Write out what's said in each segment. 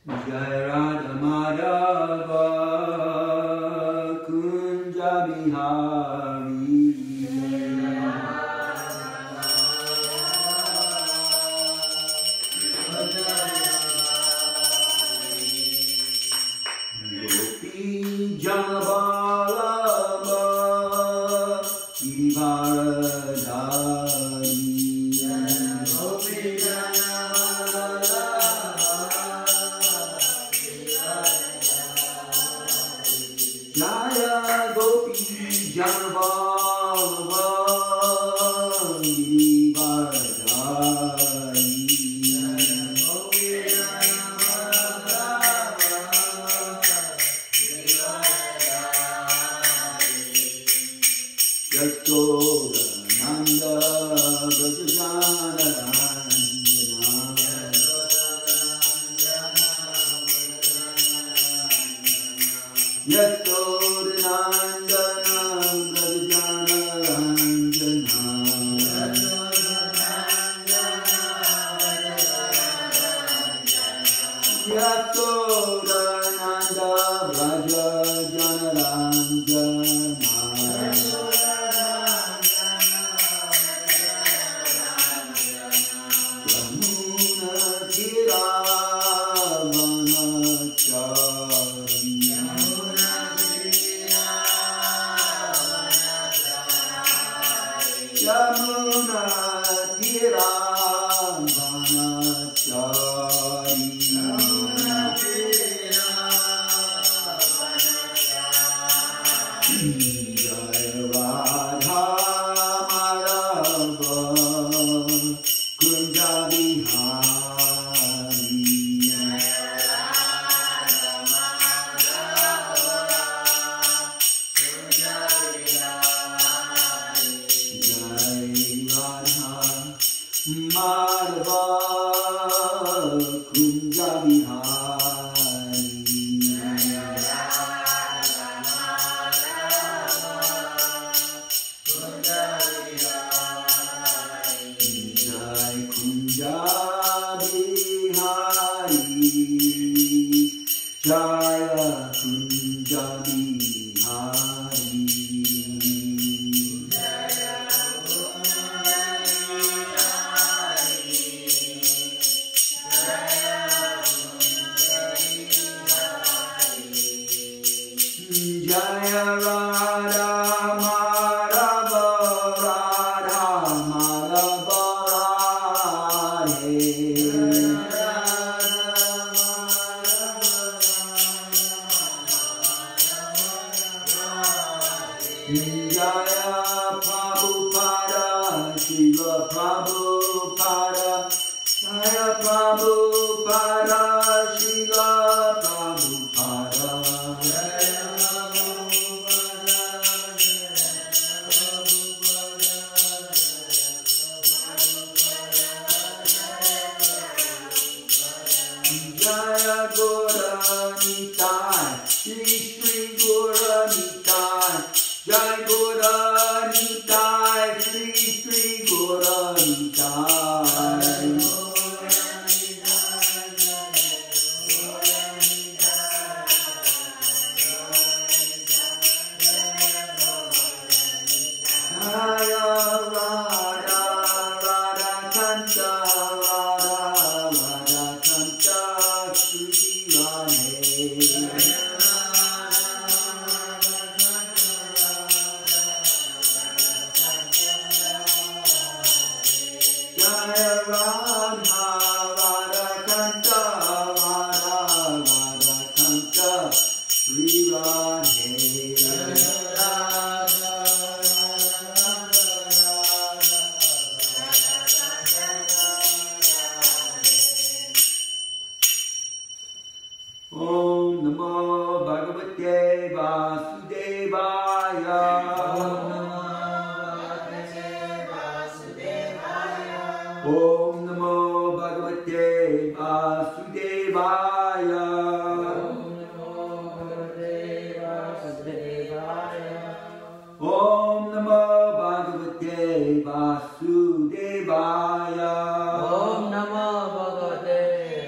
Jai Radha Madhava Kunja Bihari Gopi Janabalaba Girivaradari Gopi Jaya Gopi Janavava Girivaradari Yasoda Nanda Brajana Yasodanandana Brajanaranjana Yasodananda Brajanaranjana Yamuna Kiravanachari Yamuna Kiravanachari Jaya Radha Madhava Kunja Bihari Madhava Kunja Bihari Jai Kunja Bihari Jaya Kunja Bihari Jaya Radha Madhava Radha Madhava Radhe Jaya Prabhupada Shiva Prabhupada Jaya Prabhupada Shiva Prabhupada Jaya Gora Nitai Shri Shri Gora Nitai Jai Gora Nitai Shri Shri Gora Nitai Jaya Radha Radha Kanta Radha Radha Kanta Shri Radhe Jaya Radha Radha Kanta Radha Radha Kanta Shri Radhe Om Namo Bhagavate Vasudevaya Om Namo Bhagavate Vasudevaya Om Namo Bhagavate Vasudevaya Om Namo Bhagavate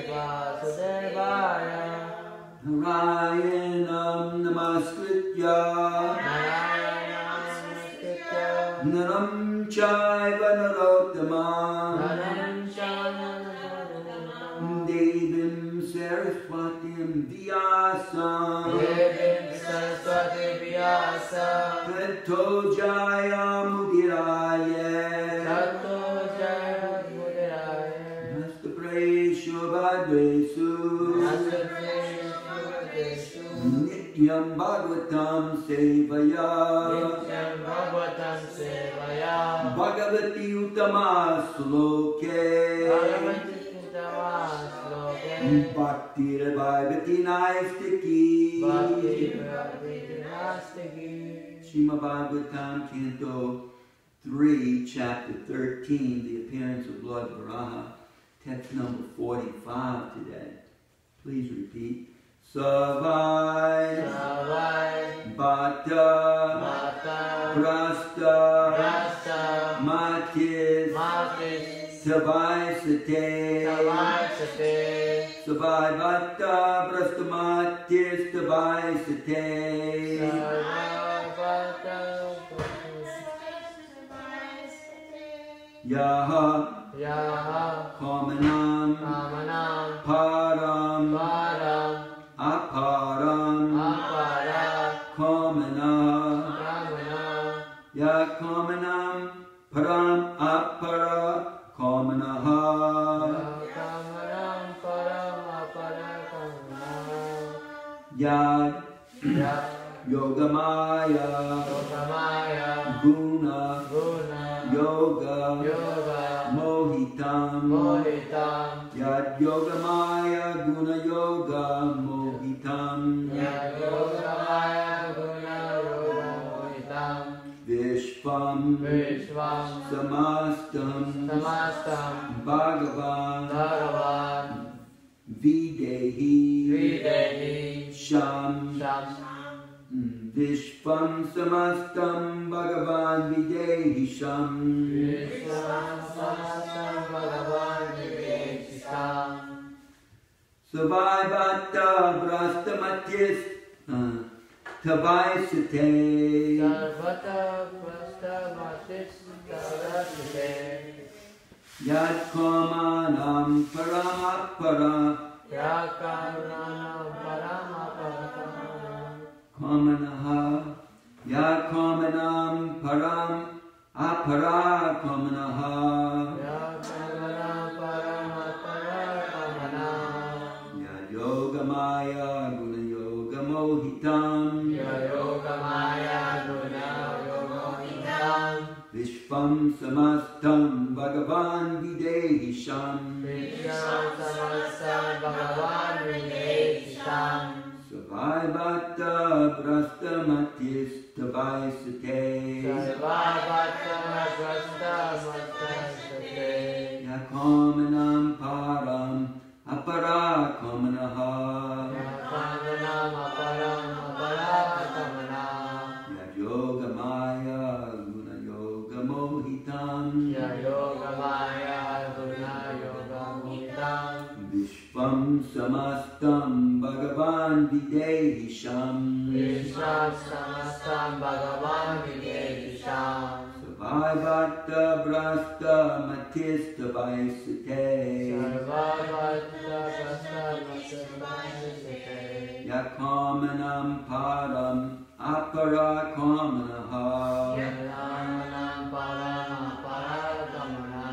Vasudevaya Saraswatim Vyasam Devim Saraswati Vyasam Tato Jaya Mudiraya Tato Jaya Mudiraya Nastapreshu Bhadresu Nityam Bhagavatam Sevaya Nityam Bhagavatam Sevaya Bhagavati Uttama Sloke Bhagavati Uttama Sloke Bhakti Bhagavati Naistiki Bhakti Bhagavati Naistiki Srimad Bhagavatam Canto 3, Chapter 13, The Appearance of Lord Varaha, text number 45 today. Please repeat. Savai, Bhata, Brasta, Matis, Savai Sate, Savai Bhata, Brasta Matis, Savai Sate, Yaha, Kamanam, Param, Aparam, Kamana, Ya Kamanam, Param, Apara, Kamanaha, Yad, Yogamaya, Guna, Yoga, Mohitam, Yad Yogamaya Guna Yoga Mohitam, Vishvam, Samastam, Bhagavan, Videhi, Sham, Vishvam Samastam Bhagavan Videhi Sham, Savai Bhatta Brasta Matis Tavai Sate Yad Kamanam Paramapara Kamanaha Yad Kamanam Param Apara Kamanaha Yad Yogamaya Guna Yoga Mohitam Vishvam Samastam Bhagavan Videhi Sham Savai Bhatta Brasta Matis Tavai Sate Yakamanam Param Apara Kamanaha Yad Yogamaya Guna Yoga Mohitam Vishvam Samastam Bhagavan Videhi Sham Savai Bhatta Brasta Matis Tavai Sate Yakamanam Param Apara Kamanaha Yad Yogamaya Guna Yoga Mohitam Vishvam Samastam Bhagavan Videhi Sham Savai Bhatta Brasta Matis Tavai Sate Savai Bhatta Brasta Matis Tavai Sate Karmanam Parama Parakarmanaha Yakamanam Param Parakamanaha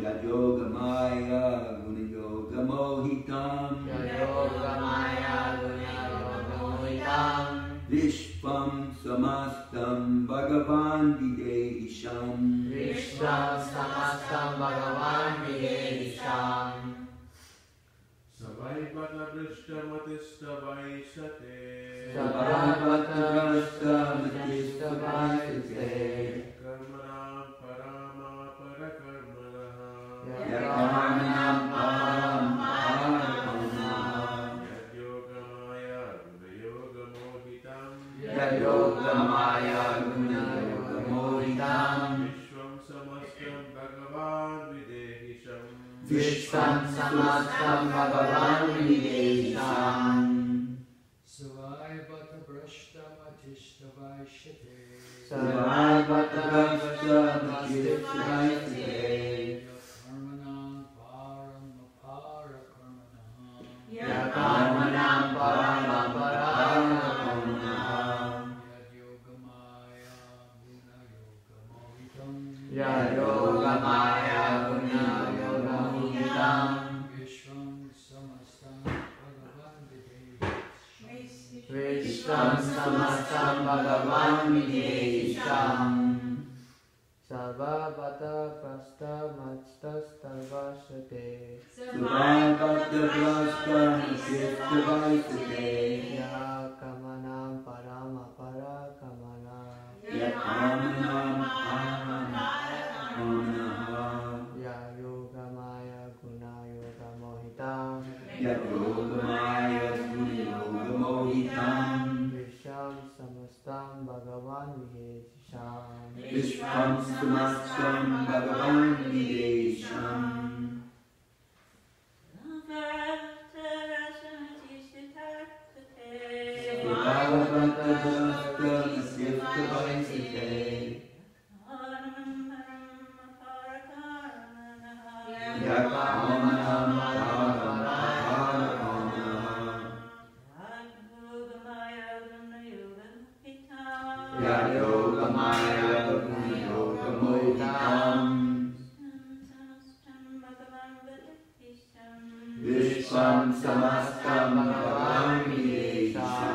Yad Yogamaya Guna Yoga Mohitam Yad Yogamaya Guna Yoga Mohitam Vishwam Samastam Bhagavan Videhi Sham Vishvam Samastam Bhagavan Videhi Sham Savai Bhatta Brasta Matis Tavai Sate Savai Bhatta Brasta Matis Tavai Sate Karmanam Param Apara Karmanaha Yakamanam Vishvam Samastam Bhagavan Videsham Sarvabhata Prasta Matstas Tarvasate Sarvabhata Prasta Matstas Ya Kamanam Paramapara Kamana Yakamanam Paramapara Ya Yogamaya Guna Yoga Mohitam Yogamaya Guna Mohitam Visham Samastam Bhagavan Videsham Vishvam Samastam Bhagavan Videsham Bhagavata Drasta Masyasta Vaisite Yakamanam Paramapara Yogamaya Guna Yoga Mohitam Vishvam Samastam Bhagavan Videsham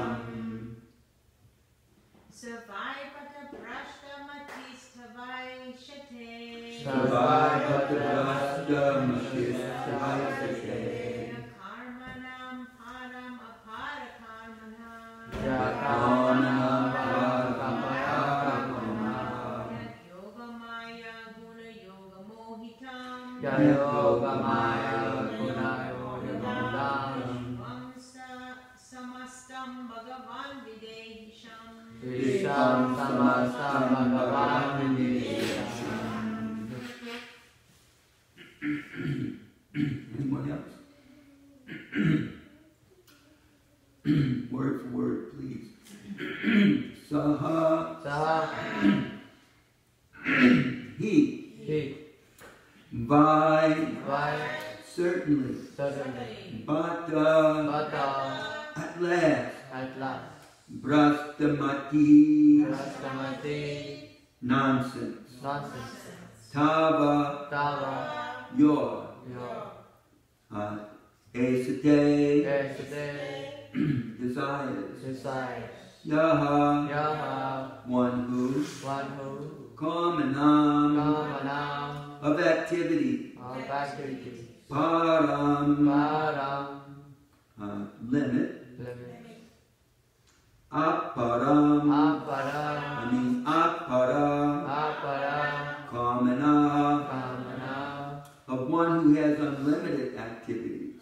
Sarvabhata Prasta Matstas Tarvasate Sarvabhata Prasta Matstas Vaisite Karmanam Param Apara Karmana Yakamanam Paramapara Yogamaya Guna Yoga Mohitam Yogamaya Guna Yoga Mohitam Samastam Bhagavan Videsham Visham Samastam Bhagavan Videsham Anyone else? Word for word, please. Saha Saha He Vai Vai Certainly Certainly Bhata Bhata At last At last Brastamati Rastamati Nonsense Nonsense Tava Tava Your Esate Yesterday Desires Desires Yaha Yaha One who One who Kamanam Kamanam of activity of activity Param Param limit Limit Aparam Aparam Apara Aparam Kamana Kamana of one who has unlimited activities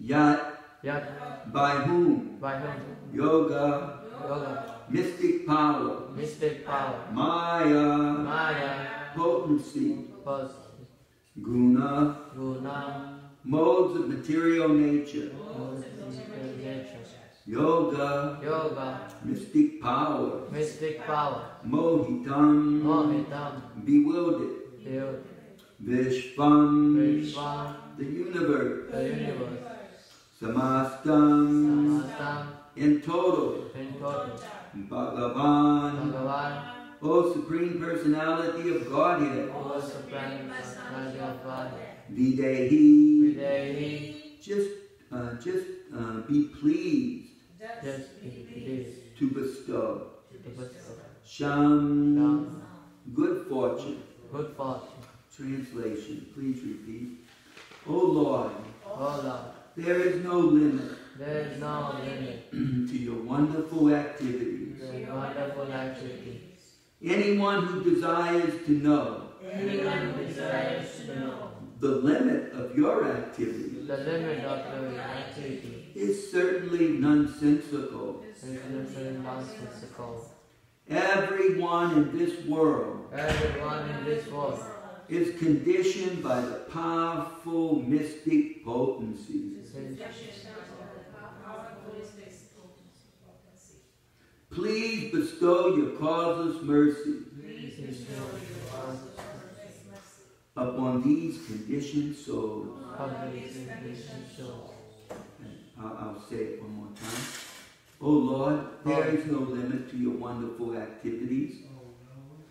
Yat Yat by whom by whom Yoga Yoga mystic power Mystic power Maya Maya potency First Guna Guna modes of material nature Nature Yoga Yoga mystic power Mystic power Mohitam Mohitam bewildered Build Vishvam Vishvam the universe the universe Samastam Samastam in total in total Bhagavan Bhagavan O Supreme Personality of Godhead O Supreme Personality of God Videhi Videhi just be pleased just please to bestow to bestow Sham Sham good fortune good fortune Translation please repeat O Lord O Lord there is no limit there is no limit to your wonderful activities to your wonderful activity. anyone who desires to know Anyone who desires to know the limit of your activity the limit of your activity is certainly nonsensical. is nonsensical. Everyone in this world Everyone in this world is conditioned by the powerful mystic potencies. Please bestow your causeless mercy upon these conditioned souls. I'll say it one more time. Oh Lord, there is no limit to your wonderful activities.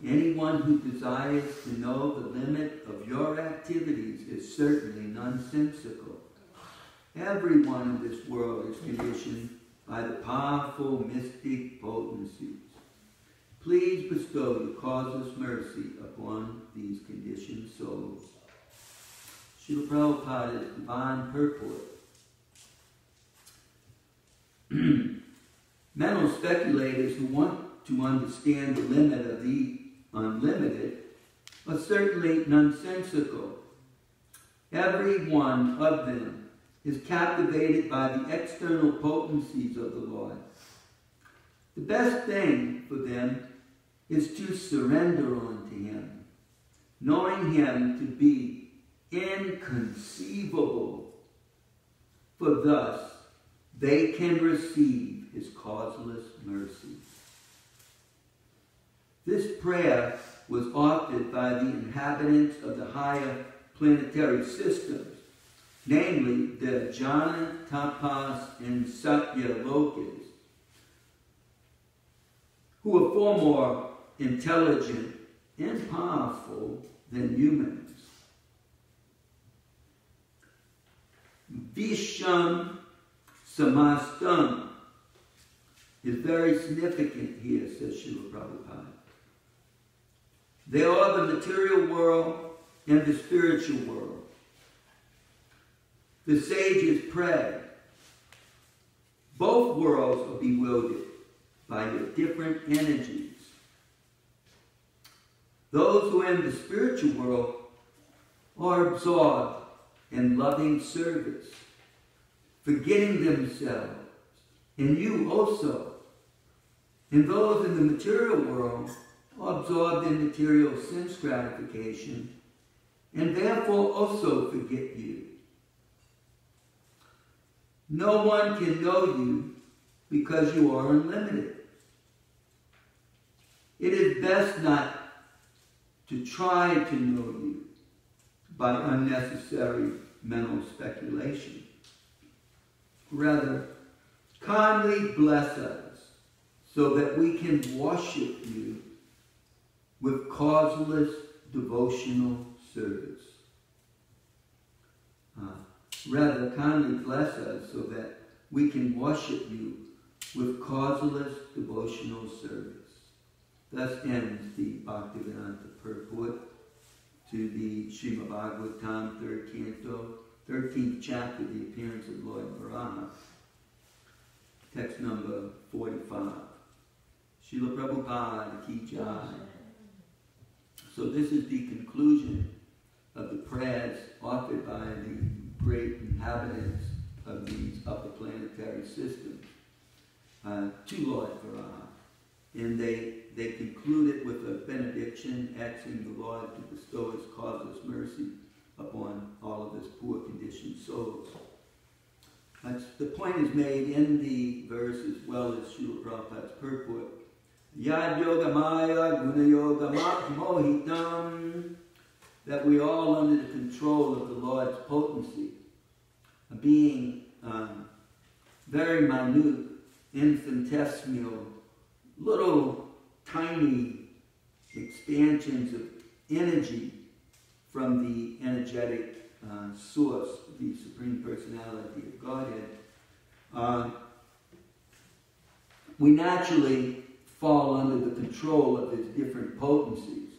Anyone who desires to know the limit of your activities is certainly nonsensical. Everyone in this world is conditioned by the powerful mystic potencies. Please bestow your causeless mercy upon these conditioned souls. Srila Prabhupada's divine purport. Mental speculators who want to understand the limit of the unlimited are certainly nonsensical. Every one of them is captivated by the external potencies of the Lord. The best thing for them is to surrender unto Him, knowing Him to be inconceivable, for thus they can receive His causeless mercy. This prayer was offered by the inhabitants of the higher planetary systems, namely the Jana, Tapas, and Satya Lokas, who are far more intelligent and powerful than humans. Visham Samastam is very significant here, says Srila Prabhupada. They are the material world and the spiritual world. The sages pray. Both worlds are bewildered by their different energies. Those who are in the spiritual world are absorbed in loving service, forgetting themselves, and you also. And those in the material world are absorbed in material sense gratification, and therefore also forget you. No one can know you because you are unlimited. It is best not to try to know you by unnecessary mental speculation. Rather, kindly bless us so that we can worship you with causeless devotional service. Rather, kindly bless us so that we can worship you with causeless devotional service. Thus ends the Bhaktivedanta purport to the Srimad Bhagavatam, 3rd Canto, 13th chapter, the appearance of Lord Varaha, text number 45. Srila Prabhupada Ki Jai. So this is the conclusion of the prayers offered by the great inhabitants of these upper planetary systems to Lord Varaha. And they concluded with a benediction, asking the Lord to bestow His causeless mercy upon all of His poor conditioned souls. The point is made in the verse as well as Srila Prabhupada's purport. Yad Yoga Maya Guna Yoga Mohitam, that we all under the control of the Lord's potency, being very minute, infinitesimal, little tiny expansions of energy from the energetic source, the Supreme Personality of Godhead, we naturally fall under the control of His different potencies.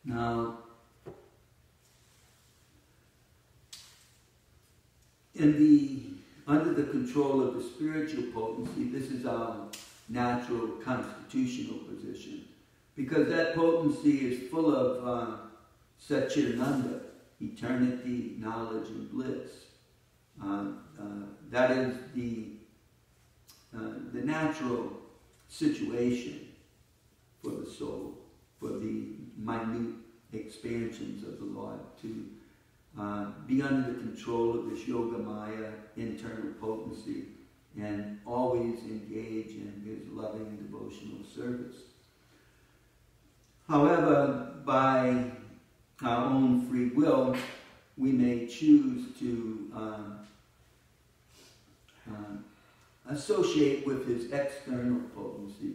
Now, under the control of the spiritual potency, this is our natural constitutional position, because that potency is full of Satchitananda, eternity, knowledge, and bliss. That is the natural situation for the soul, for the minute expansions of the Lord, to be under the control of this Yoga Maya internal potency and always engage in His loving devotional service. However, by our own free will, we may choose to associate with His external potency.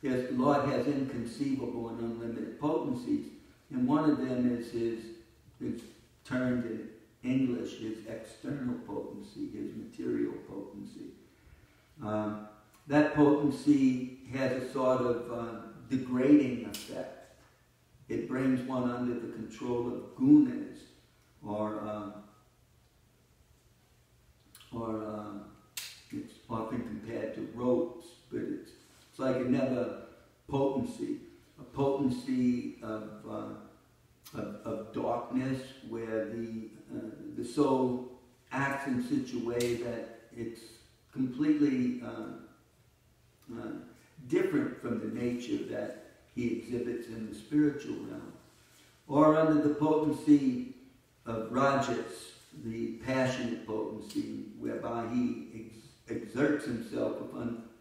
The Lord has inconceivable and unlimited potencies, and one of them is His termed English, his external potency, his material potency. That potency has a sort of degrading effect. It brings one under the control of gunas, or it's often compared to ropes, but it's like another potency, a potency of darkness, where the soul acts in such a way that it's completely different from the nature that he exhibits in the spiritual realm. Or under the potency of rajas, the passionate potency, whereby he exerts himself with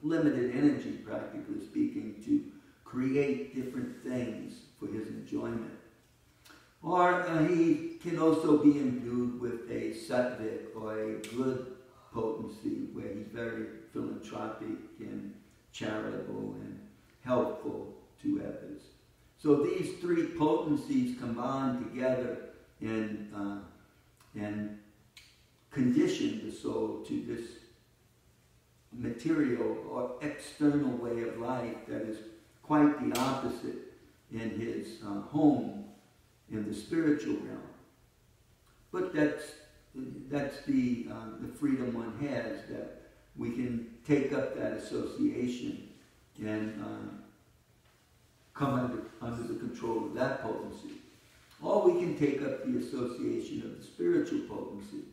unlimited energy, practically speaking, to create different things for his enjoyment. Or he can also be imbued with a sattvic, or a good potency, where he's very philanthropic and charitable and helpful to others. So these three potencies combine together and condition the soul to this material or external way of life that is quite the opposite in his home in the spiritual realm. But that's the freedom one has, that we can take up that association and come under the control of that potency. Or we can take up the association of the spiritual potency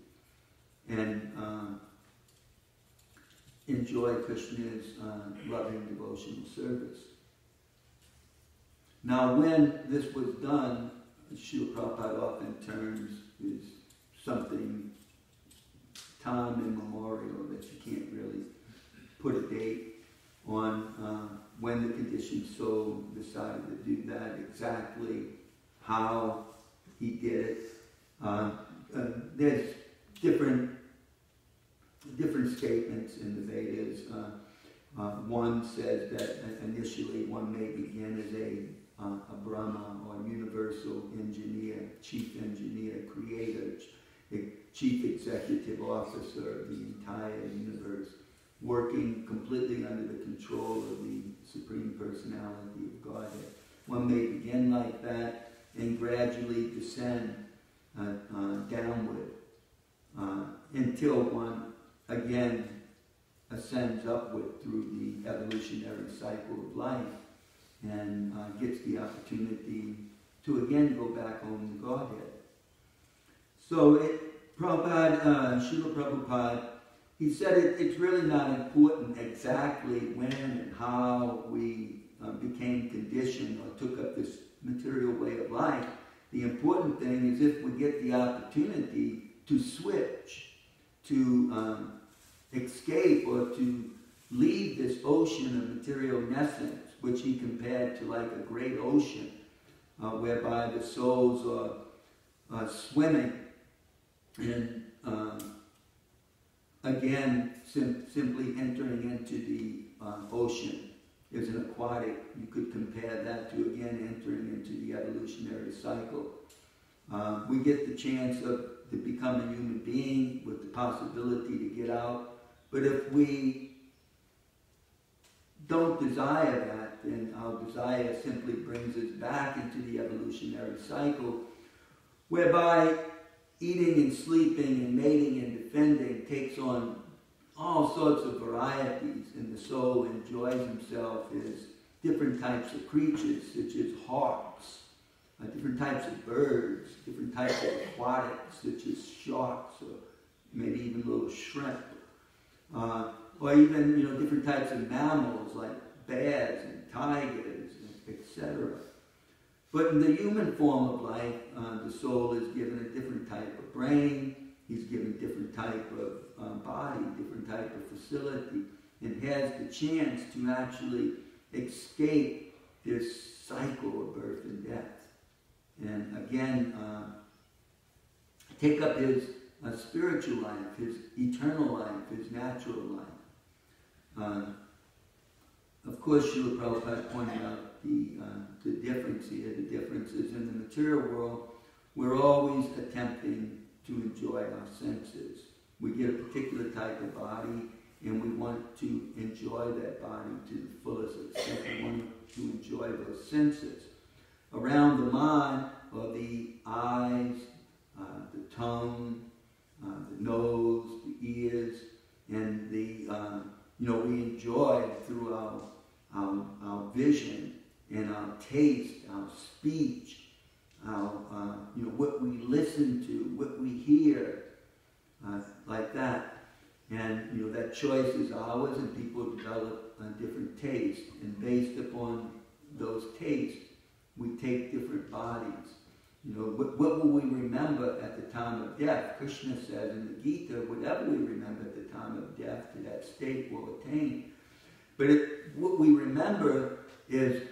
and enjoy Krishna's loving devotional service. Now, when this was done, Srila Prabhupada often terms is something time immemorial that you can't really put a date on when the conditioned soul decided to do that, exactly how he did it. There's different statements in the Vedas. One says that initially one may begin as a Brahma, or universal engineer, chief engineer, creator, chief executive officer of the entire universe, working completely under the control of the Supreme Personality of Godhead. One may begin like that and gradually descend downward until one again ascends upward through the evolutionary cycle of life and gets the opportunity to again go back home to Godhead. So Srila Prabhupada, he said it's really not important exactly when and how we became conditioned or took up this material way of life. The important thing is if we get the opportunity to switch, to escape, or to leave this ocean of material nescence, which he compared to like a great ocean, whereby the souls are swimming and again simply entering into the ocean is an aquatic. You could compare that to again entering into the evolutionary cycle. We get the chance to become a human being with the possibility to get out, but if we don't desire that, then our desire simply brings us back into the evolutionary cycle, whereby eating and sleeping and mating and defending takes on all sorts of varieties, and the soul enjoys himself as different types of creatures, such as hawks, different types of birds, different types of aquatics, such as sharks, or maybe even little shrimp, or even different types of mammals like bears and tigers, etc. But in the human form of life, the soul is given a different type of brain, he's given a different type of body, different type of facility, and has the chance to actually escape this cycle of birth and death. And again, take up his spiritual life, his eternal life, his natural life. Of course, Srila Prabhupada pointed out the difference here. The difference is in the material world, we're always attempting to enjoy enjoy our senses. We get a particular type of body, and we want to enjoy that body to the fullest extent. We want to enjoy those senses. Around the mind are the eyes, the tongue, the nose, the ears, and the we enjoy through our vision and our taste, our speech, our what we listen to, what we hear, like that. And that choice is ours, and people develop different tastes, and based upon those tastes, we take different bodies. What will we remember at the time of death? Krishna says in the Gita, whatever we remember at the time of death, to that state will attain. But what we remember is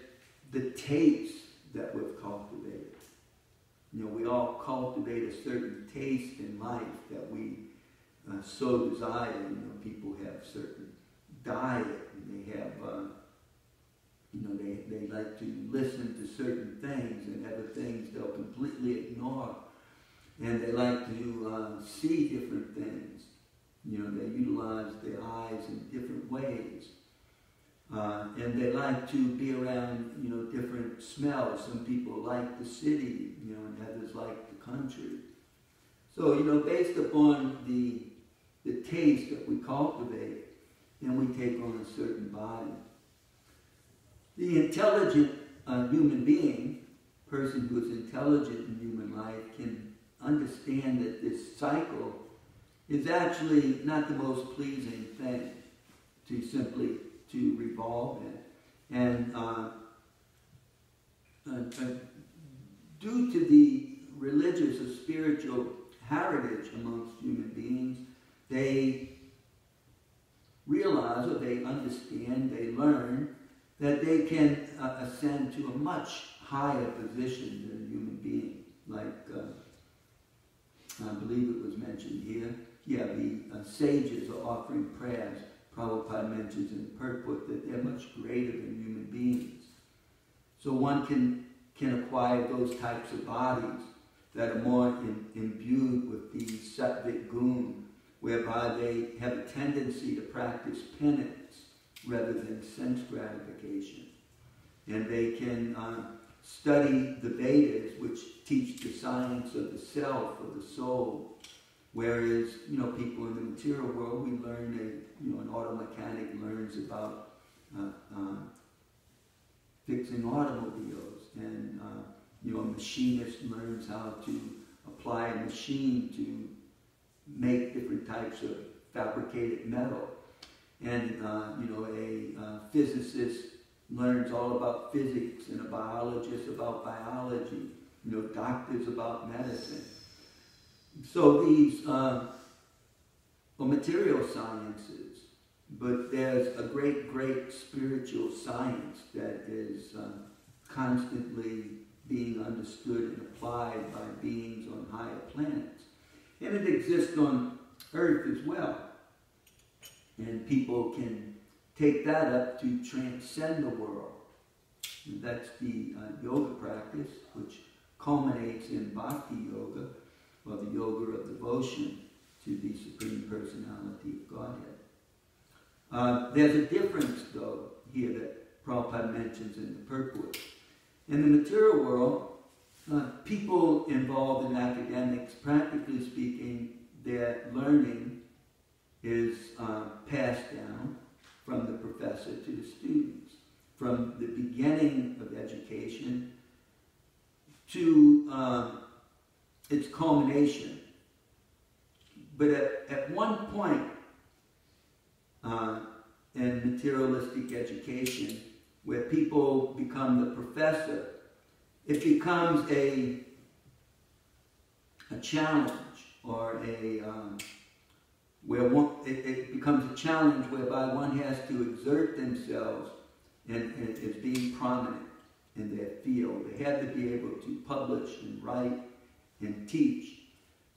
the taste that we've cultivated. We all cultivate a certain taste in life that we so desire. People have certain diet, and they have they like to listen to certain things, and other things they'll completely ignore. And they like to see different things. They utilize their eyes in different ways. And they like to be around, different smells. Some people like the city, and others like the country. So, based upon the taste that we cultivate, then we take on a certain body. The intelligent human being, person who is intelligent in human life, can understand that this cycle is actually not the most pleasing thing to revolve in. And due to the religious or spiritual heritage amongst human beings, they realize, or they understand, they learn that they can ascend to a much higher position than a human being. Like, I believe it was mentioned here. Yeah, the sages are offering prayers. Prabhupada mentions in the purport that they're much greater than human beings. So one can acquire those types of bodies that are more imbued with the sattvic gun, whereby they have a tendency to practice penance rather than sense gratification. And they can study the Vedas, which teach the science of the self, of the soul. Whereas, people in the material world, we learn, an auto mechanic learns about fixing automobiles, and a machinist learns how to apply a machine to make different types of fabricated metal. And, a physicist learns all about physics, and a biologist about biology, doctors about medicine. So these are material sciences, but there's a great, great spiritual science that is constantly being understood and applied by beings on higher planets. And it exists on Earth as well. And people can take that up to transcend the world. And that's the yoga practice, which culminates in bhakti yoga, or the yoga of devotion to the Supreme Personality of Godhead. There's a difference, though, here that Prabhupada mentions in the purport. In the material world, people involved in academics, practically speaking, their learning is passed down from the professor to the students, from the beginning of education to its culmination. But at one point in materialistic education, where people become the professor, it becomes a challenge, or it becomes a challenge whereby one has to exert themselves and is being prominent in their field. They have to be able to publish and write and teach.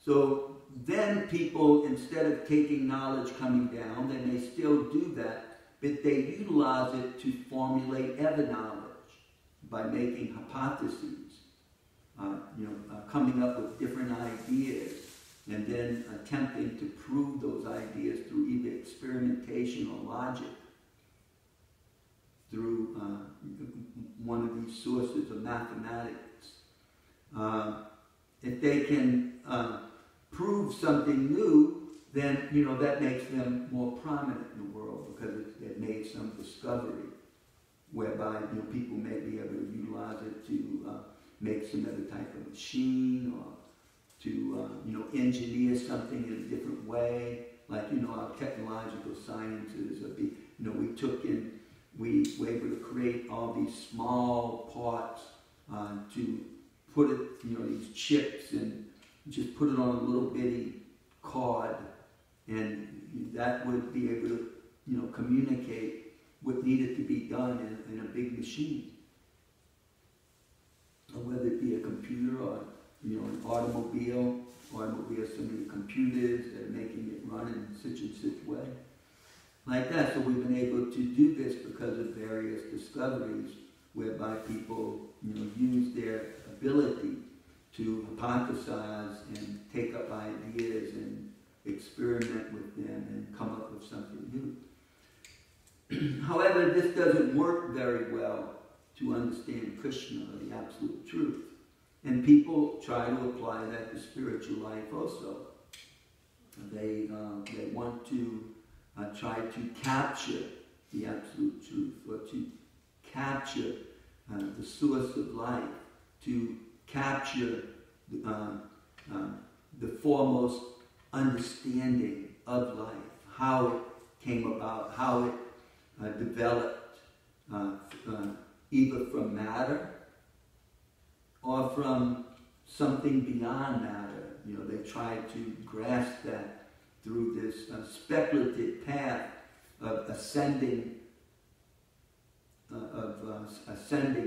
So then people, instead of taking knowledge coming down, they may still do that, but they utilize it to formulate ever knowledge by making hypotheses, coming up with different ideas, and then attempting to prove those ideas through either experimentation or logic, through one of these sources of mathematics. If they can prove something new, then that makes them more prominent in the world because they've made some discovery whereby people may be able to utilize it to make some other type of machine or to engineer something in a different way. Like our technological sciences, we were able to create all these small parts to put it, these chips, and just put it on a little bitty card, and that would be able to, communicate what needed to be done in a big machine. Or whether it be a computer or, an automobile, some of the computers that are making it run in such and such way. Like that, so we've been able to do this because of various discoveries whereby people, use their ability to hypothesize and take up ideas and experiment with them and come up with something new. However, this doesn't work very well to understand Krishna or the absolute truth. And people try to apply that to spiritual life also. They want to try to capture the absolute truth, or to capture the source of life, to capture the foremost understanding of life, how it came about, how it developed, either from matter or from something beyond matter. They try to grasp that through this speculative path of ascending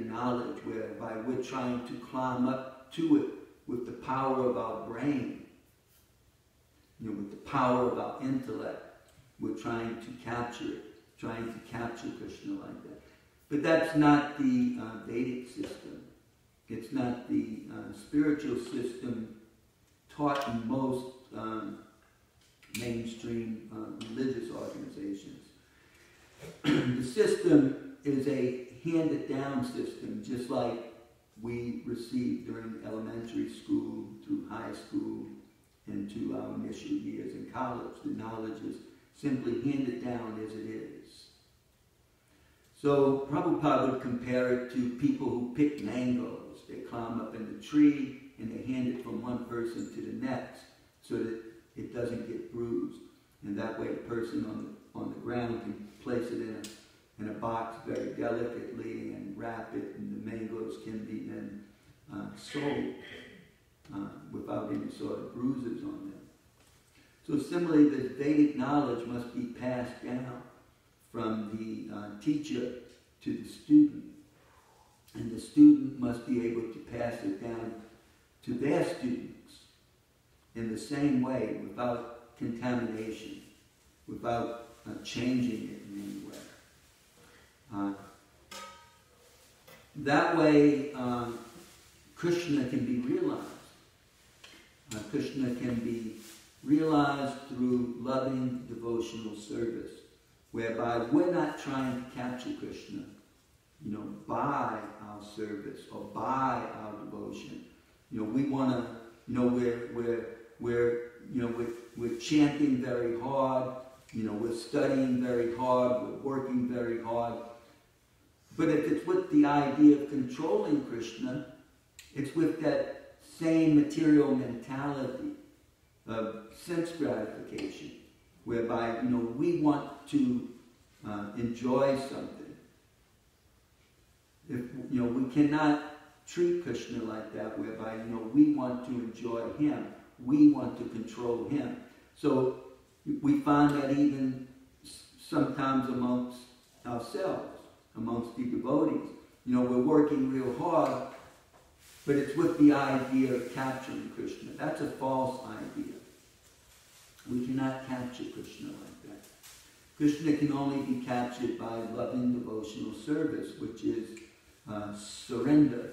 knowledge, whereby we're trying to climb up to it with the power of our brain, with the power of our intellect. We're trying to capture it, trying to capture Krishna like that. But that's not the Vedic system. It's not the spiritual system taught in most mainstream religious organizations. The system is a handed-down system, just like we received during elementary school, through high school, and to our initial years in college. The knowledge is simply handed down as it is. So Prabhupada would compare it to people who pick mangoes. They climb up in the tree and they hand it from one person to the next so that it doesn't get bruised. And that way the person on the ground can place it in a box very delicately and wrap it, and the mangoes can be then sold without any sort of bruises on them. So similarly, the Vedic knowledge must be passed down from the teacher to the student. And the student must be able to pass it down to their students in the same way, without contamination, without changing it in any way. That way, Krishna can be realized. Krishna can be realized through loving devotional service, whereby we're not trying to capture Krishna, by our service or by our devotion. We want to, we're chanting very hard, we're studying very hard, we're working very hard. But if it's with the idea of controlling Krishna, it's with that same material mentality of sense gratification, whereby, we want to enjoy something. If, we cannot treat Krishna like that, whereby, we want to enjoy him. We want to control him. So we find that even sometimes amongst ourselves, amongst the devotees, we're working real hard, but it's with the idea of capturing Krishna. That's a false idea. We cannot capture Krishna like that. Krishna can only be captured by loving devotional service, which is surrender.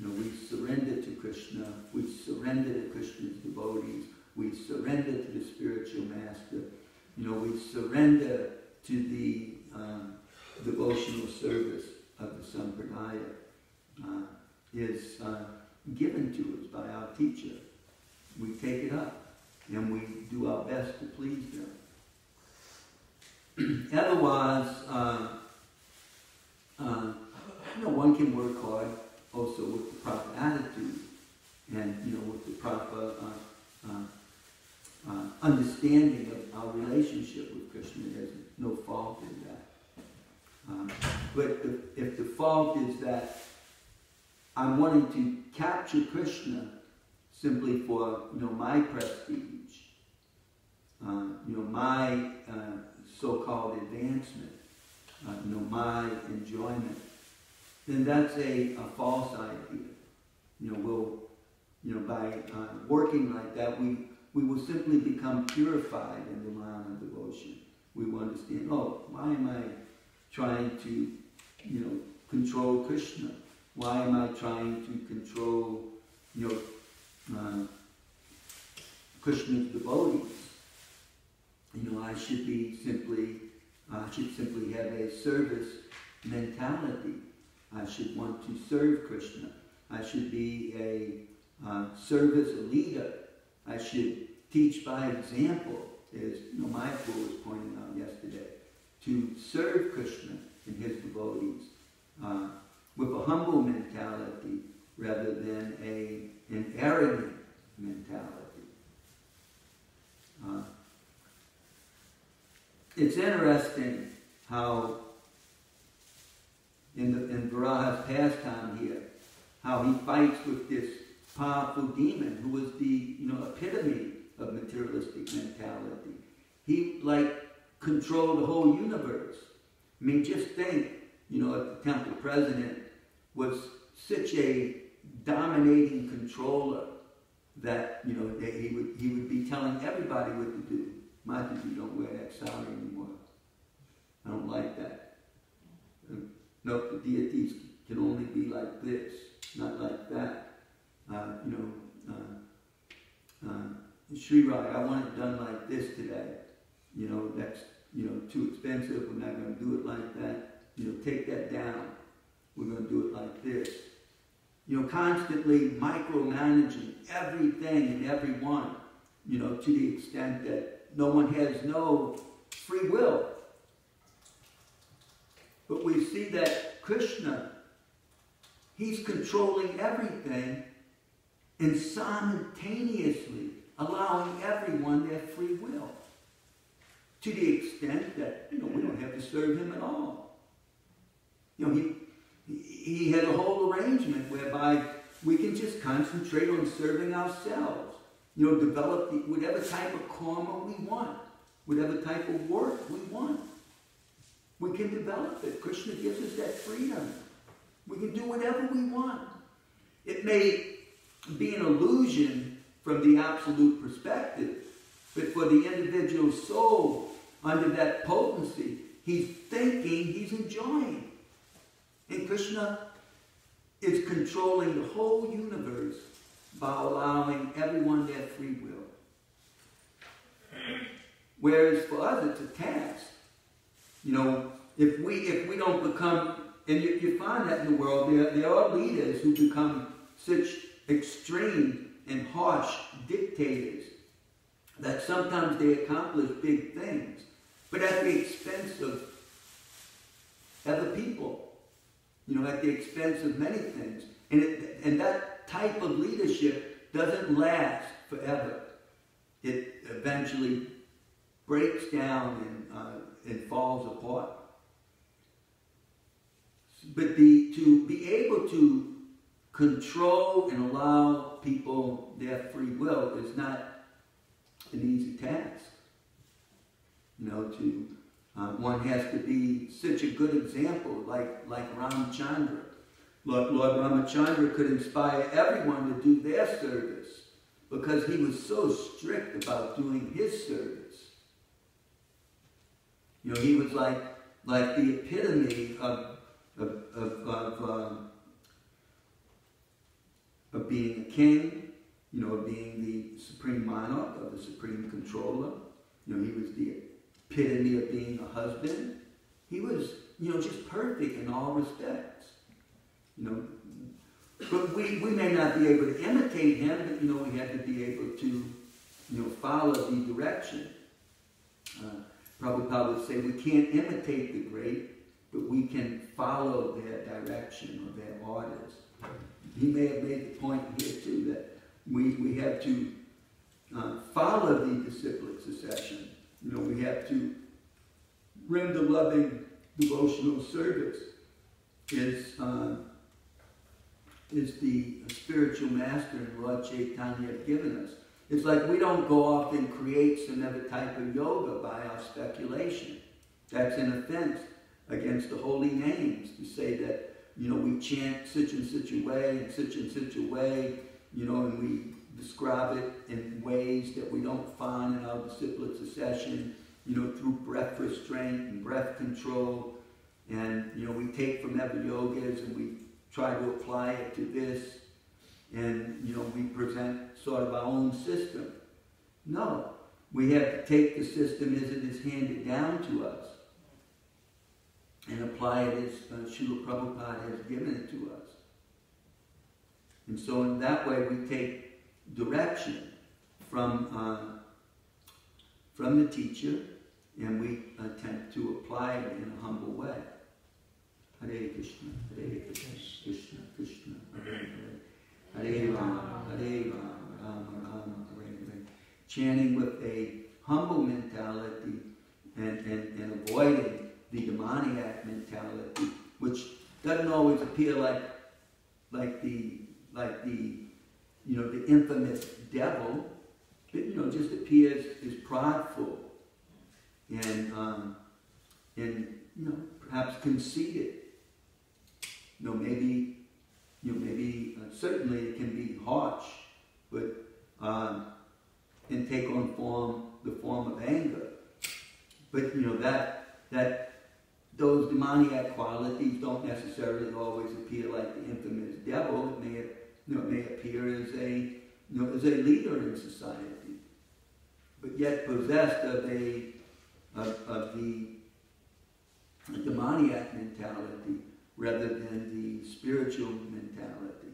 We surrender to Krishna. We surrender to Krishna's devotees. We surrender spiritual master. We surrender to the devotional service of the Sampradaya is given to us by our teacher. We take it up and we do our best to please them. Otherwise, one can work hard also with the proper attitude and with the proper understanding of our relationship with Krishna. There's no fault in that. But if the fault is that I'm wanting to capture Krishna simply for my prestige, my so-called advancement, my enjoyment, then that's a false idea. By working like that, we will simply become purified in the line of devotion. We will understand, why am I trying to, control Krishna? Why am I trying to control, Krishna's devotees? I should simply have a service mentality. I should want to serve Krishna. I should be a service leader. I should teach by example, as Mayapur was pointing out yesterday, to serve Krishna and his devotees with a humble mentality rather than an arrogant mentality. It's interesting how in Varaha's pastime here, how he fights with this powerful demon who was the epitome of materialistic mentality. He controlled the whole universe. I mean, just think, if the temple president was such a dominating controller that that he would be telling everybody what to do. Mataji, don't wear that sari anymore. I don't like that. No, the deities can only be like this, not like that. Sri Rai, I want it done like this today. That's too expensive. We're not going to do it like that. Take that down. We're going to do it like this. Constantly micromanaging everything and everyone. To the extent that no one has no free will. But we see that Krishna, he's controlling everything and simultaneously allowing everyone their free will. To the extent that, we don't have to serve him at all. He has a whole arrangement whereby we can just concentrate on serving ourselves. Develop whatever type of karma we want, whatever type of work we want. We can develop it. Krishna gives us that freedom. We can do whatever we want. It may be an illusion from the absolute perspective, but for the individual soul, under that potency, he's thinking, he's enjoying. And Krishna is controlling the whole universe by allowing everyone their free will. Whereas for us, it's a task. If we don't become, and you find that in the world, there are leaders who become such extreme and harsh dictators that sometimes they accomplish big things, but at the expense of other people. At the expense of many things. And that type of leadership doesn't last forever. It eventually breaks down and falls apart. But to be able to control and allow people their free will is not an easy task. One has to be such a good example, like Ramachandra. Lord Ramachandra could inspire everyone to do their service because he was so strict about doing his service. He was like the epitome of being a king, being the supreme monarch or the supreme controller. He was the epitome of being a husband. He was, just perfect in all respects. But we may not be able to imitate him, but, we have to be able to, follow the direction. Prabhupada would say we can't imitate the great, but we can follow their direction or their orders. He may have made the point here too that we have to follow the disciplic succession. We have to render loving devotional service is the spiritual master and Lord Chaitanya have given us. It's like we don't go off and create some other type of yoga by our speculation. That's an offense against the holy names to say that, we chant such and such a way and such a way, and we describe it in ways that we don't find in our disciplic succession, through breath restraint and breath control. And, we take from other yogas and we try to apply it to this. And, we present sort of our own system. No, we have to take the system as it is handed down to us and apply it as Srila Prabhupada has given it to us. And so in that way we take direction from the teacher and we attempt to apply it in a humble way. Hare Krishna, Krishna, Krishna, Hare Hare, Hare Rama, Rama, Rama, Hare Hare. Chanting with a humble mentality and avoiding the demoniac mentality, which doesn't always appear like the infamous devil, but just appears as prideful and perhaps conceited. Maybe certainly it can be harsh, but and take on the form of anger. But that those demoniac qualities don't necessarily always appear like the infamous devil. It may appear as a leader in society, but yet possessed of the demoniac mentality rather than the spiritual mentality.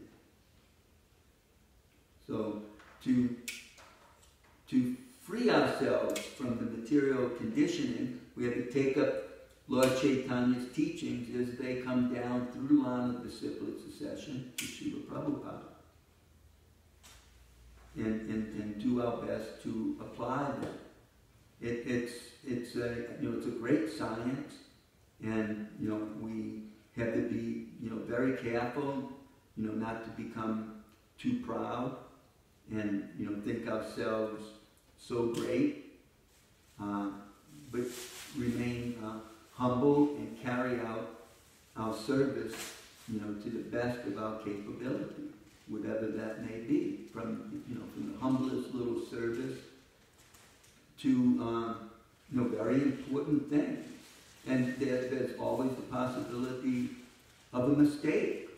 So to free ourselves from the material conditioning, we have to take up Lord Chaitanya's teachings as they come down through the line of disciplic succession to Srila Prabhupada. And do our best to apply them. It's a great science, and we have to be very careful not to become too proud and think ourselves so great, but remain humble and carry out our service to the best of our capability, whatever that may be, from the humblest little service to very important things. And there's always the possibility of a mistake,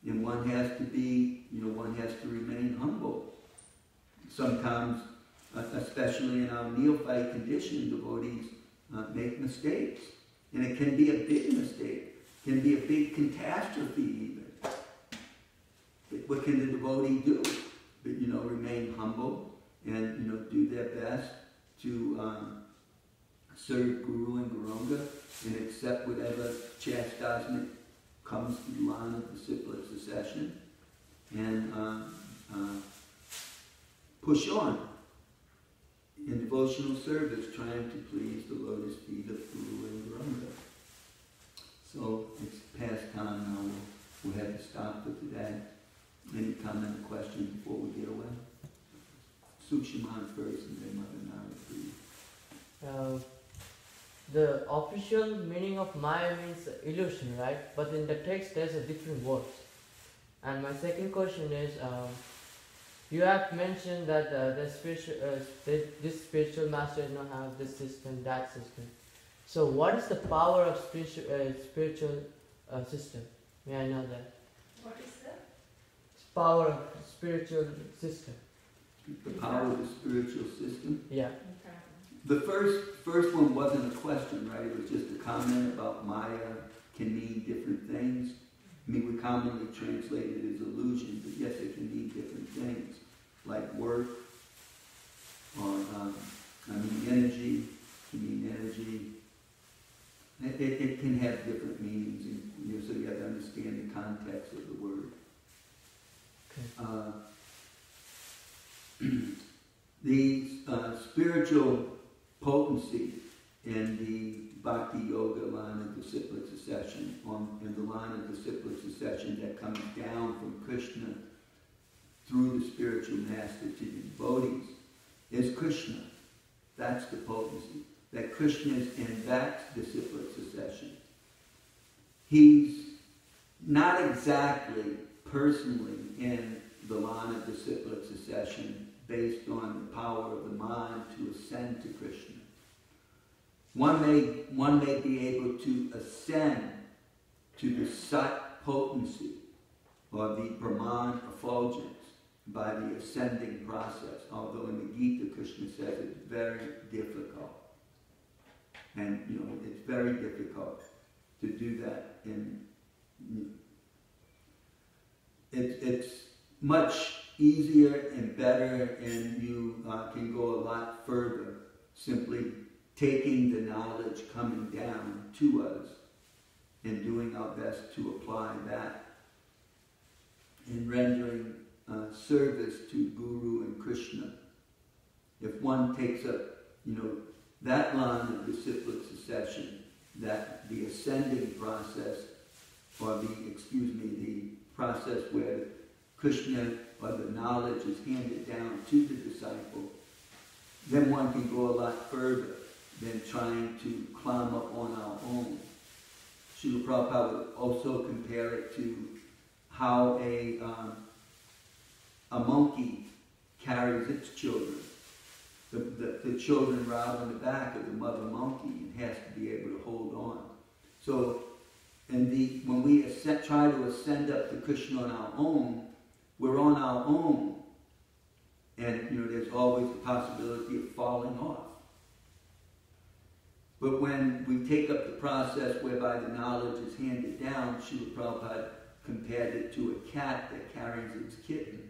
and one has to remain humble. Sometimes, especially in our neophyte condition, devotees make mistakes, and it can be a big mistake, it can be a big catastrophe even. But what can the devotee do? But remain humble and do their best to serve Guru and Gurunga and accept whatever chastisement comes to the line of disciplic succession and push on in devotional service, trying to please the lotus feet of Guru and Gurunga. So it's past time now. We'll have to stop for today. Any comment or questions before we get away? Sukshiman first and then Mother Nara, please. The official meaning of Maya means illusion, right? But in the text there's a different words. And my second question is, you have mentioned that this spiritual master does not have this system, that system. So what is the power of spiritual system? May I know that? What is the power of spiritual system? The power of the spiritual system. Yeah. The first one wasn't a question, right? It was just a comment about Maya can mean different things. I mean, we commonly translate it as illusion, but yes, it can mean different things, like work, or energy. Can mean energy. It can have different meanings, and so you have to understand the context of the word. Okay. The spiritual potency in the Bhakti Yoga line of disciplic succession, in the line of disciplic succession that comes down from Krishna through the spiritual master to the devotees, is Krishna. That's the potency. That Krishna is in that disciplic succession. He's not exactly personally in the line of disciplic succession based on the power of the mind to ascend to Krishna. One may be able to ascend to the Sat potency, or the Brahman effulgence, by the ascending process, although in the Gita Krishna says it's very difficult. And it's very difficult to do that. And it's much easier and better, and you can go a lot further simply taking the knowledge coming down to us and doing our best to apply that and rendering service to Guru and Krishna. If one takes up, that line of disciplic succession, that the ascending process, or the process where Krishna or the knowledge is handed down to the disciple, then one can go a lot further than trying to climb up on our own. Srila Prabhupada would also compare it to how a monkey carries its children. The children ride on the back of the mother monkey and has to be able to hold on. So, when we try to ascend up to Krishna on our own, we're on our own, and there's always the possibility of falling off. But when we take up the process whereby the knowledge is handed down, Srila Prabhupada compared it to a cat that carries its kitten.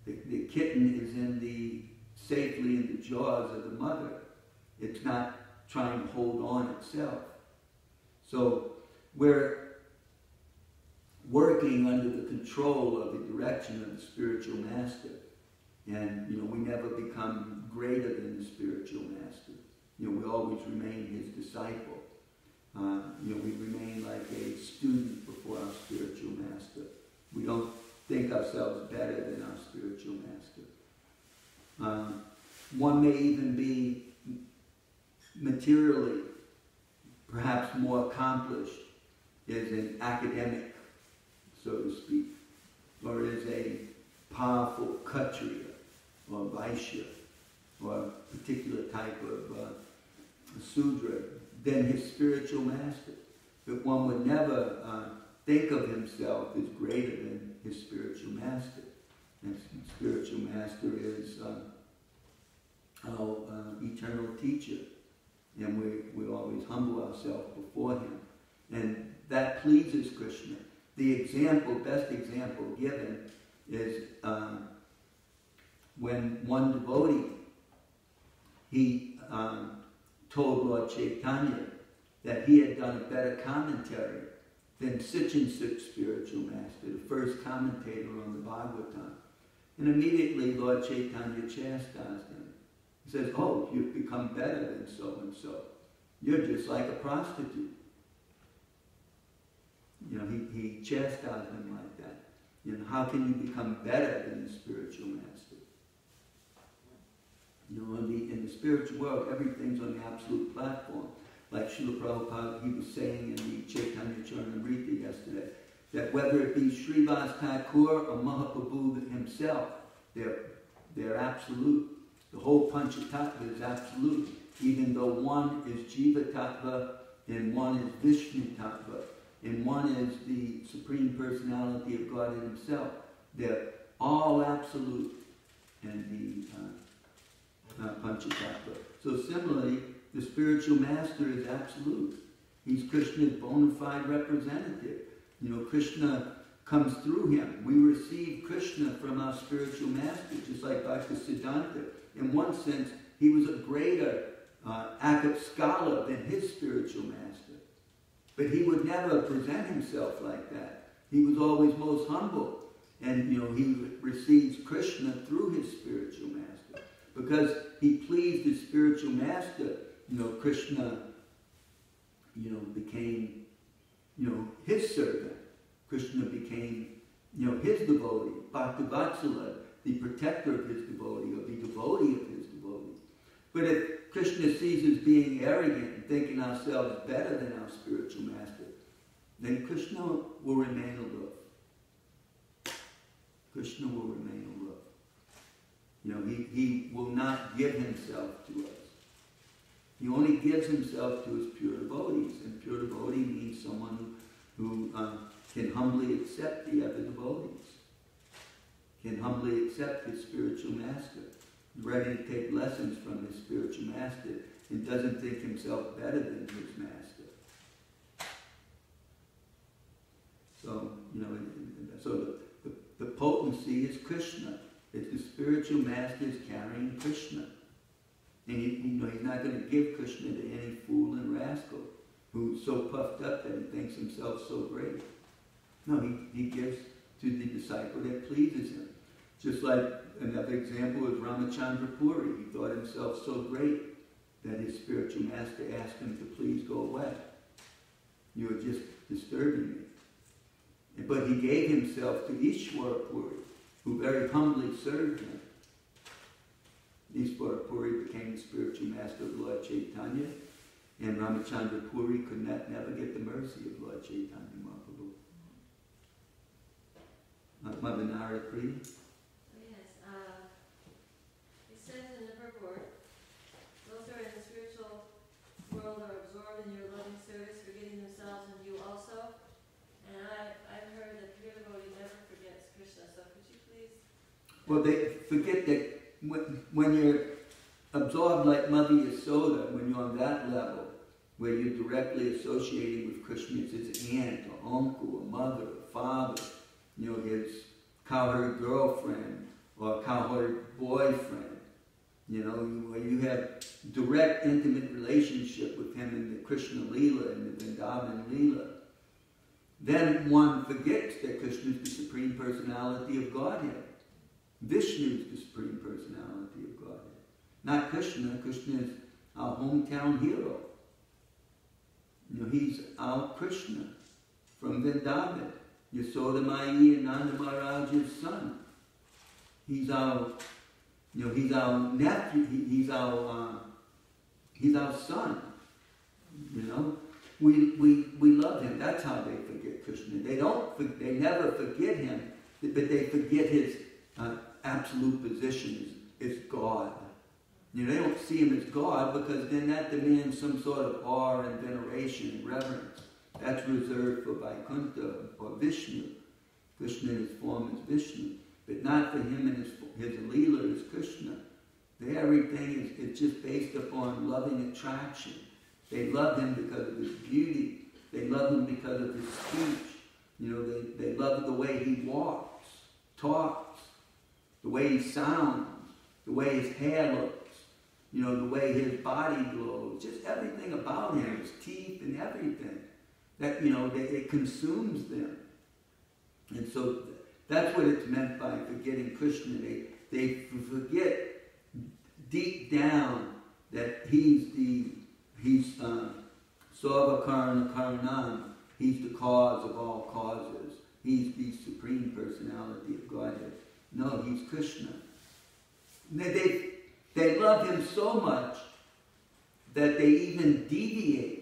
The kitten is safely in the jaws of the mother. It's not trying to hold on itself. So we're working under the control of the direction of the spiritual master. And, we never become greater than the spiritual master. We always remain his disciple. We remain like a student before our spiritual master. We don't think ourselves better than our spiritual master. One may even be materially perhaps more accomplished as an academic, so to speak, or as a powerful Kshatriya or Vaishya or a particular type of Sudra than his spiritual master. But one would never think of himself as greater than his spiritual master. And spiritual master is our eternal teacher. And we always humble ourselves before him. And that pleases Krishna. The best example given is when one devotee, he told Lord Chaitanya that he had done a better commentary than such and such spiritual master, the first commentator on the Bhagavatam. And immediately Lord Chaitanya chastised him. He says, "Oh, you've become better than so-and-so. You're just like a prostitute." He chastised him like that. How can you become better than the spiritual master? In the spiritual world, everything's on the absolute platform. Like Srila Prabhupada, he was saying in the Chaitanya Charanamrita yesterday, that whether it be Srivas Thakur or Mahaprabhu himself, they're absolute. The whole Panchatattva is absolute, even though one is Jiva Tattva and one is Vishnu Tattva, and one is the Supreme Personality of God himself. They're all absolute. and the Panchatattva. So similarly, the spiritual master is absolute. He's Krishna's bona fide representative. You know, Krishna comes through him. We receive Krishna from our spiritual master, just like Bhakti Siddhanta. In one sense, he was a greater scholar than his spiritual master. But he would never present himself like that. He was always most humble. And, you know, he receives Krishna through his spiritual master. Because he pleased his spiritual master, you know, Krishna, you know, became, you know, his servant. Krishna became, you know, his devotee, Bhakti-Vatsala, the protector of his devotee, or the devotee of his devotee. But if Krishna sees us being arrogant and thinking ourselves better than our spiritual master, then Krishna will remain aloof. Krishna will remain aloof. You know, he will not give himself to us. He only gives himself to his pure devotees. And pure devotee means someone who can humbly accept the other devotees, can humbly accept his spiritual master, ready to take lessons from his spiritual master, and doesn't think himself better than his master. So, you know, so the potency is Krishna. It's the spiritual master is carrying Krishna. And you know, he's not going to give Krishna to any fool and rascal who's so puffed up that he thinks himself so great. No, he gives to the disciple that pleases him. Just like another example is Ramachandra Puri. He thought himself so great that his spiritual master asked him to please go away. You are just disturbing me. But he gave himself to Ishwara Puri, who very humbly served him. Ishwara Puri became the spiritual master of Lord Chaitanya, and Ramachandra Puri could never get the mercy of Lord Chaitanya Mahaprabhu. Mother Nara Priya? Yes, it says in the purport, those who are in the spiritual world are absorbed in your loving service, forgetting themselves and you also. And I've heard that pure devotee never forgets Krishna, so could you please? Well, they forget that when you're absorbed like Mother Yasoda, when you're on that level, where you're directly associating with Krishna, it's his aunt or uncle or mother or father, you know, his cowherd girlfriend or cowherd boyfriend, you know, where you have direct, intimate relationship with him in the Krishna Leela and the Vrindavan Leela, then one forgets that Krishna is the Supreme Personality of Godhead. Vishnu is the Supreme Personality of Godhead. Not Krishna. Krishna is our hometown hero. You know, he's our Krishna from Vrindavan. Yasoda Mai and Nanda Maharaja's son. He's our, you know, he's our nephew. He's our son. You know, we love him. That's how they forget Krishna. They never forget him, but they forget his absolute position is God. You know, they don't see him as God because then that demands some sort of awe and veneration and reverence. That's reserved for Vaikuntha or Vishnu. Krishna in his form is Vishnu, but not for him and his Leela is Krishna. There, everything is just based upon loving attraction. They love him because of his beauty. They love him because of his speech. You know, they love the way he walks, talks, the way he sounds, the way his hair looks, you know, the way his body glows, just everything about him, his teeth and everything. That, you know, it consumes them. And so that's what it's meant by forgetting Krishna. They forget deep down that he's Sarva Karana Karanam. He's the cause of all causes. He's the Supreme Personality of Godhead. No, he's Krishna. They love him so much that they even deviate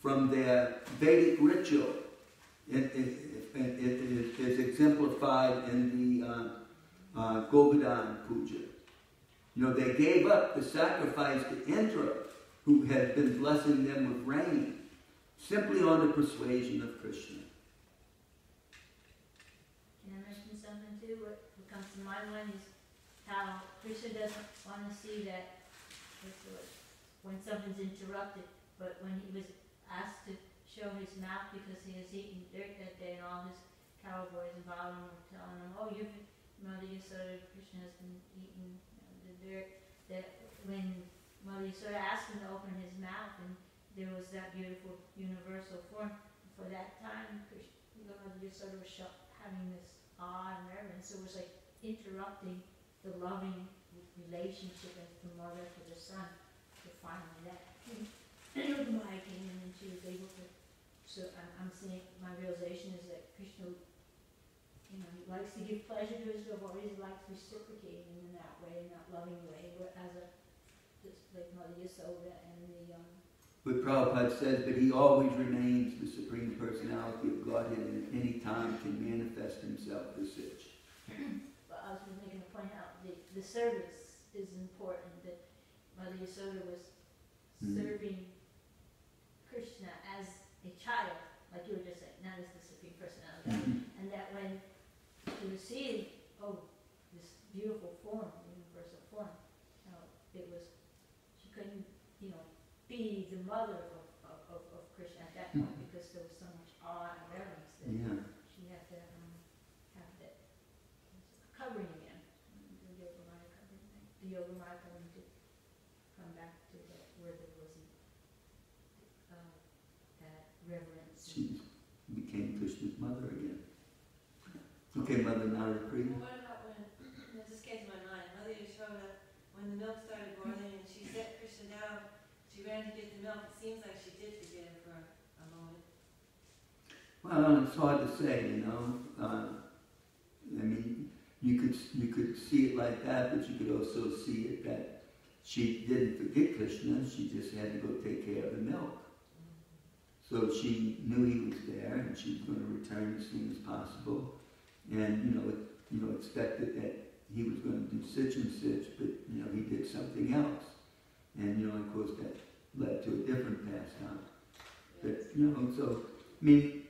from their Vedic ritual. It is exemplified in the Govardhan Puja. You know, they gave up the sacrifice to Indra, who had been blessing them with rain, simply on the persuasion of Krishna. Can I mention something too? What comes to my mind is how Krishna doesn't want to see that when something's interrupted, but when he was asked to show his mouth because he was eating dirt that day, and all his cowboys and Balaram were telling him, "Oh, Mother Yasoda, Krishna has been eating the dirt." That when Mother Yasoda asked him to open his mouth, and there was that beautiful universal form. For that time, Mother Yasoda was having this awe and reverence. So it was like interrupting the loving relationship as the mother to the son. So finally that Maya came in and she was able to. So I'm saying my realization is that Krishna, he likes to give pleasure to his devotees. He likes reciprocating in that way, in that loving way, just like Mother Yasoda and the. But Prabhupada says, but he always remains the Supreme Personality of Godhead, and at any time can manifest himself as such. But I was making a point out the service is important. That Mother Yasoda was serving Krishna as a child, like you were just saying, not as the Supreme Personality, and that when she was seeing, this beautiful form, universal form, she couldn't, be the mother of Krishna at that point because there was so much awe and reverence that she had to have that covering again, the Yogamaya covering to come back to that where there wasn't that reverence. She became Krishna's mother again. Okay, Mother Narada Priya. Well, what about when, this came to my mind, Mother Yashoda, when the milk started boiling and she set Krishna down, she ran to get the milk. It seems like she did forget him for a moment. Well, it's hard to say, I mean, you could see it like that, but you could also see it that she didn't forget Krishna. She just had to go take care of the milk. So she knew he was there, and she was going to return as soon as possible, and expected that he was going to do such and such, but he did something else, and of course that led to a different pastime. But so I mean,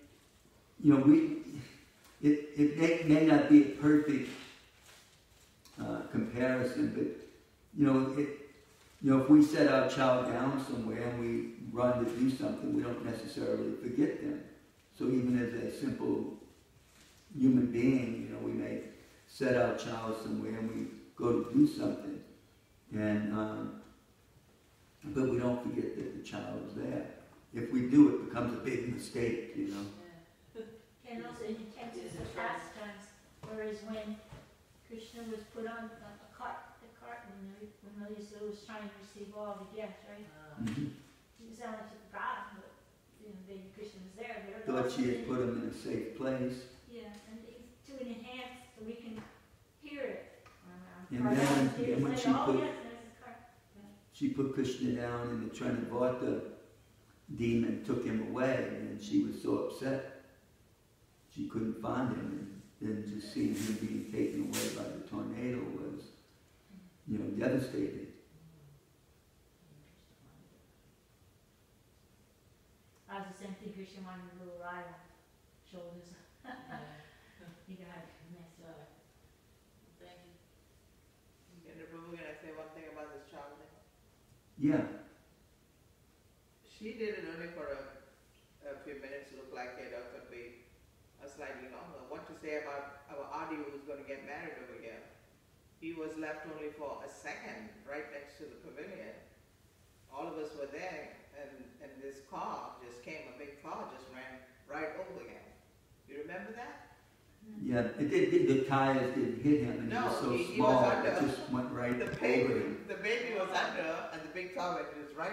it may not be a perfect comparison, but if we set our child down somewhere and we run to do something, we don't necessarily forget them. So even as a simple human being, we may set our child somewhere and we go to do something, and but we don't forget that the child is there. If we do, it becomes a big mistake, Yeah. And also in the Texas pastimes, whereas when Krishna was put on the cart when Mother Yasoda was trying to receive all the gifts, right? It sounded like she forgot, but baby Krishna was there. Thought she had put him in a safe place. Yeah, and to enhance so we can hear it. And then when she put Krishna down and the Trinavarta demon took him away, and she was so upset. She couldn't find him, and then just seeing him being taken away by the tornado was, devastating. I was the same thing. Krishna wanted a little ride on shoulders. You got it. Messed up. Thank you. Yogindra Prabhu, can I say one thing about this child thing? Yeah. She did it only for a few minutes. Looked like it could be slightly longer. What to say about our Adi who's going to get married over here? He was left only for a second right next to the pavilion. All of us were there, and this car just came, a big car just ran right over him. You remember that? Yeah, the tires didn't hit him, and No, he was so he small, was under. it just went right The over baby, him. the baby was under, and the big car went just right